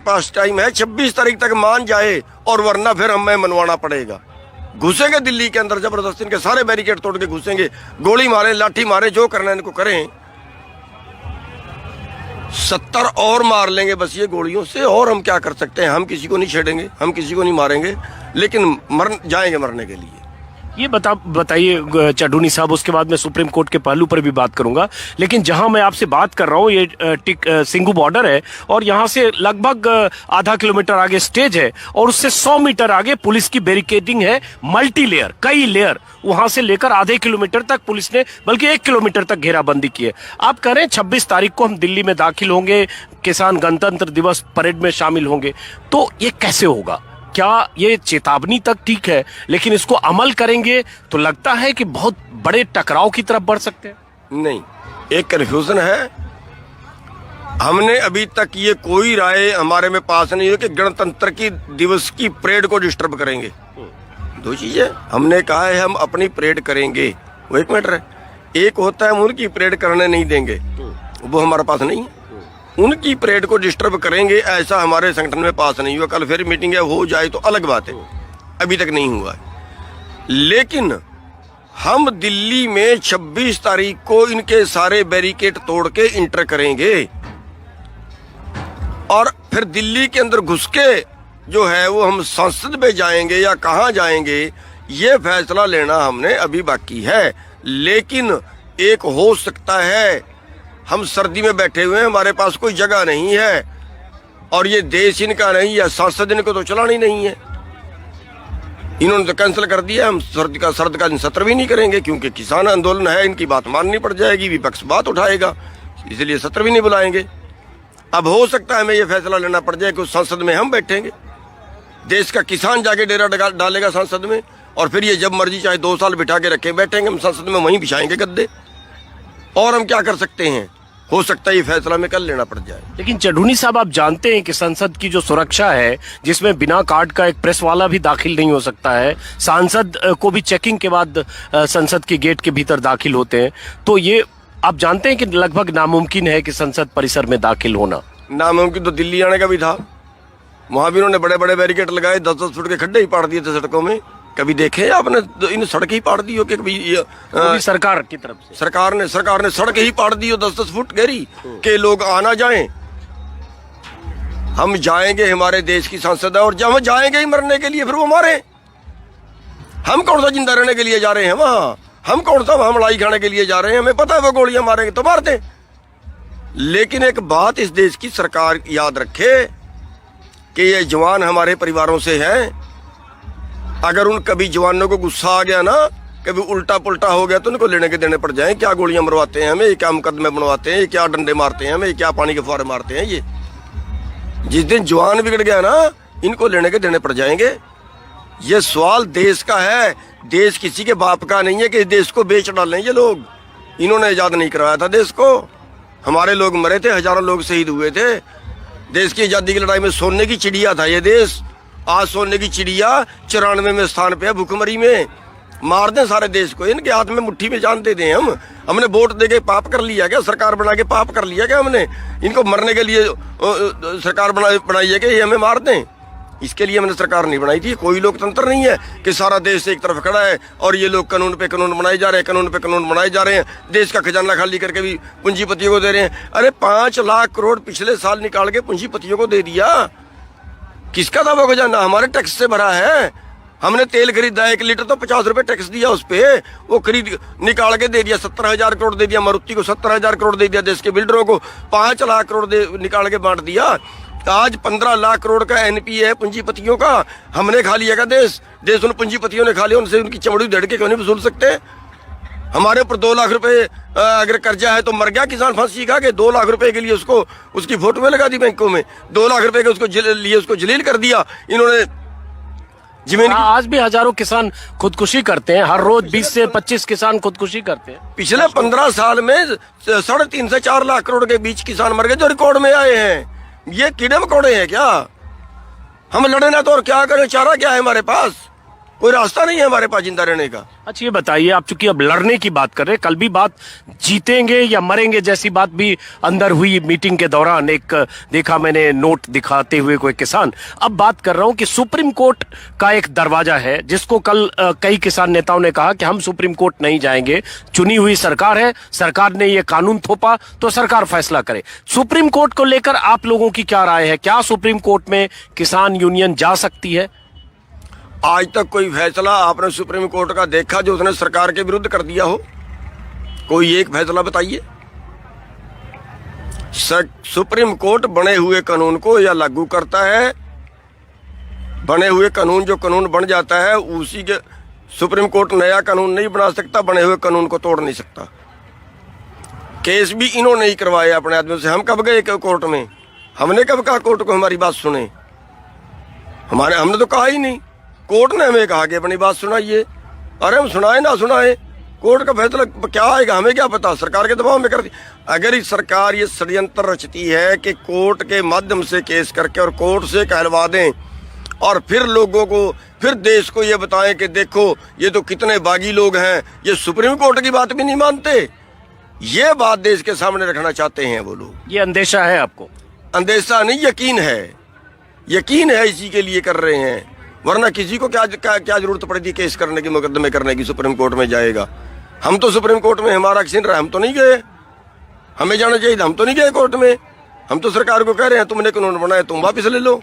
पास time है, 26 तारीख तक मान जाए और वरना फिर हमें मनवाना पड़ेगा। घुसेंगे दिल्ली के अंदर जबरदस्ती, इनके सारे बैरिकेड तोड़ के घुसेंगे, गोली मारे, लाठी मारे, जो करना है इनको करें। 70 और मार लेंगे बस ये गोलियों से, और हम क्या कर सकते हैं? हम किसी को नहीं छेड़ेंगे, हम किसी को नहीं मारेंगे, लेकिन मर जाएंगे मरने के लिए। ये बताइए चढ़ूनी साहब, उसके बाद मैं सुप्रीम कोर्ट के पहलू पर भी बात करूंगा, लेकिन जहां मैं आपसे बात कर रहा हूं ये सिंघू बॉर्डर है और यहां से लगभग आधा किलोमीटर आगे स्टेज है और उससे 100 मीटर आगे पुलिस की बैरिकेडिंग है, मल्टी लेयर, कई लेयर। वहां से लेकर आधे किलोमीटर तक पुलिस ने, बल्कि 1 किलोमीटर तक घेराबंदी की है। आप कह रहे हैं 26 तारीख को हम दिल्ली में दाखिल होंगे, किसान गणतंत्र दिवस परेड में शामिल होंगे, तो ये कैसे होगा? क्या ये चेतावनी तक ठीक है, लेकिन इसको अमल करेंगे तो लगता है कि बहुत बड़े टकराव की तरफ बढ़ सकते हैं? नहीं, एक कन्फ्यूजन है। हमने अभी तक ये कोई राय हमारे में पास नहीं है कि गणतंत्र की दिवस की परेड को डिस्टर्ब करेंगे। दो चीजें हमने कहा है, हम अपनी परेड करेंगे, वो एक मैटर है। एक होता है हम उनकी परेड करने नहीं देंगे, वो हमारे पास नहीं है। उनकी परेड को डिस्टर्ब करेंगे ऐसा हमारे संगठन में पास नहीं हुआ। कल फिर मीटिंग है, हो जाए तो अलग बात है, अभी तक नहीं हुआ है। लेकिन हम दिल्ली में 26 तारीख को इनके सारे बैरिकेड तोड़ के इंटर करेंगे और फिर दिल्ली के अंदर घुस के जो है वो हम संसद में जाएंगे या कहां जाएंगे, ये फैसला लेना हमने अभी बाकी है। लेकिन एक हो सकता है, हम सर्दी में बैठे हुए हैं, हमारे पास कोई जगह नहीं है और ये देश इनका नहीं है, संसद इनको तो चलानी नहीं है। इन्होंने तो कैंसिल कर दिया। हम सर्द का सत्र भी नहीं करेंगे क्योंकि किसान आंदोलन है, इनकी बात माननी पड़ जाएगी, विपक्ष बात उठाएगा, इसलिए सत्र भी नहीं बुलाएंगे। अब हो सकता है हमें ये फैसला लेना पड़ जाए कि उस संसद में हम बैठेंगे, देश का किसान जाके डेरा डालेगा संसद में, और फिर ये जब मर्जी चाहे 2 साल बिठा के रखे बैठेंगे हम संसद में, वहीं बिछाएंगे गद्दे। और हम क्या कर सकते हैं? हो सकता है ये फैसला में कल लेना पड़ जाए। लेकिन चढ़ूनी साहब, आप जानते हैं कि संसद की जो सुरक्षा है, जिसमें बिना कार्ड का एक प्रेस वाला भी दाखिल नहीं हो सकता है, सांसद को भी चेकिंग के बाद संसद के गेट के भीतर दाखिल होते हैं, तो ये आप जानते हैं कि लगभग नामुमकिन है कि संसद परिसर में दाखिल होना। नामुमकिन तो दिल्ली आने का भी था, वहां भी उन्होंने बड़े बड़े बैरिकेड लगाए, 10-10 फुट के खड्डे ही पाड़ दिए थे सड़कों में। कभी देखे आपने इन सड़क ही पाड़ दी हो कि कभी सरकार की तरफ से सरकार ने सड़क ही पाड़ दी हो 10-10 फुट गहरी के लोग आना जाएं। हम जाएंगे, हमारे देश की संसद है और जब हम जाएंगे ही मरने के लिए, फिर वो मारे। हम कौन सा जिंदा रहने के लिए जा रहे हैं वहां? हम कौन सा वहां लड़ाई खाने के लिए जा रहे हैं? हमें पता है वो गोलियां मारेंगे तो मार दें। लेकिन एक बात इस देश की सरकार याद रखे कि ये जवान हमारे परिवारों से हैं। अगर उन कभी जवानों को गुस्सा आ गया ना, कभी उल्टा पुल्टा हो गया, तो उनको लेने के देने पड़ जाए। क्या गोलियां मरवाते हैं हमें, क्या मुकदमे बनवाते हैं, क्या डंडे मारते हैं हमें, क्या पानी के फुहारे मारते हैं। ये जिस दिन जवान बिगड़ गया ना, इनको लेने के देने पड़ जाएंगे। ये सवाल देश का है, देश किसी के बाप का नहीं है कि देश को बेच डालें ये लोग। इन्होंने आजाद नहीं करवाया था देश को, हमारे लोग मरे थे, हजारों लोग शहीद हुए थे। देश की आजादी की लड़ाई में सोने की चिड़िया था ये देश। आज सोने की चिड़िया 94 में स्थान पे है, भुखमरी में। मार दें सारे देश को, इनके हाथ में मुट्ठी में जान दे दें। हमने वोट दे के पाप कर लिया क्या? सरकार बना के पाप कर लिया क्या हमने? इनको मरने के लिए सरकार बनाई है कि ये हमें मार दें? इसके लिए हमने सरकार नहीं बनाई थी। कोई लोकतंत्र नहीं है कि सारा देश एक तरफ खड़ा है और ये लोग कानून पे कानून बनाए जा रहे हैं, कानून पे कानून बनाए जा रहे हैं, देश का खजाना खाली करके भी पूंजीपतियों को दे रहे हैं। अरे 5 लाख करोड़ पिछले साल निकाल के पूंजीपतियों को दे दिया। किसका था वो खजाना? हमारे टैक्स से भरा है। हमने तेल खरीदा 1 लीटर तो 50 रुपए टैक्स दिया उस पे, वो खरीद निकाल के दे दिया। 70,000 करोड़ दे दिया मारुति को, 70,000 करोड़ दे दिया देश के बिल्डरों को, 5 लाख करोड़ निकाल के बांट दिया। आज 15 लाख करोड़ का एनपीए है पूंजीपतियों का। हमने खा लिया का देश उन पूंजीपतियों ने खा लिया। उनसे उनकी चमड़ी धड़ के क्यों नहीं वसूल सकते? हमारे ऊपर 2 लाख रुपए अगर कर्जा है तो मर गया किसान फांसी खा के। 2 लाख रुपए के लिए उसकी फोटो लगा दी बैंकों में, 2 लाख रुपए के उसको जलील कर दिया इन्होंने। जमीन आज भी हजारों किसान खुदकुशी करते हैं, हर रोज 20 से 25 किसान खुदकुशी करते हैं। पिछले 15 साल में 3.5 से 4 लाख करोड़ के बीच किसान मर गए जो रिकॉर्ड में आए हैं। ये कीड़े मकोड़े हैं क्या? हम लड़े ना तो और क्या करें? चारा क्या है हमारे पास? कोई रास्ता नहीं है हमारे पास जिंदा रहने का। अच्छा ये बताइए, आप चूंकि अब लड़ने की बात कर रहे हैं, कल भी बात जीतेंगे या मरेंगे जैसी बात भी अंदर हुई मीटिंग के दौरान, एक देखा मैंने नोट दिखाते हुए कोई किसान। अब बात कर रहा हूं कि सुप्रीम कोर्ट का एक दरवाजा है जिसको कल कई किसान नेताओं ने कहा कि हम सुप्रीम कोर्ट नहीं जाएंगे, चुनी हुई सरकार है, सरकार ने ये कानून थोपा तो सरकार फैसला करे। सुप्रीम कोर्ट को लेकर आप लोगों की क्या राय है? क्या सुप्रीम कोर्ट में किसान यूनियन जा सकती है? आज तक कोई फैसला आपने सुप्रीम कोर्ट का देखा जो उसने सरकार के विरुद्ध कर दिया हो? कोई एक फैसला बताइए। सुप्रीम कोर्ट बने हुए कानून को या लागू करता है, बने हुए कानून जो कानून बन जाता है उसी के, सुप्रीम कोर्ट नया कानून नहीं बना सकता, बने हुए कानून को तोड़ नहीं सकता। केस भी इन्होंने ही करवाए अपने आदमियों से। हम कब गए कोर्ट में? हमने कब कहा कोर्ट को हमारी बात सुने? हमने तो कहा ही नहीं। कोर्ट ने हमें कहा कि अपनी बात सुनाइए। अरे हम सुनाए ना सुनाए, कोर्ट का फैसला क्या आएगा हमें क्या पता, सरकार के दबाव में करती। अगर ये सरकार ये षड्यंत्र रचती है कि कोर्ट के माध्यम से केस करके और कोर्ट से कहलवा दें और फिर लोगों को, फिर देश को ये बताएं कि देखो ये तो कितने बागी लोग हैं, ये सुप्रीम कोर्ट की बात भी नहीं मानते, ये बात देश के सामने रखना चाहते हैं वो लोग। ये अंदेशा है आपको? अंदेशा नहीं, यकीन है, यकीन है, इसी के लिए कर रहे हैं। वरना किसी को क्या जरूरत पड़ती केस करने की, मुकदमे करने की, सुप्रीम कोर्ट में जाएगा। हम तो सुप्रीम कोर्ट में हमारा किसी रहा, हम तो नहीं गए, हमें जाना चाहिए, हम तो नहीं गए कोर्ट में। हम तो सरकार को कह रहे हैं तुमने कानून बनाया तुम वापिस ले लो।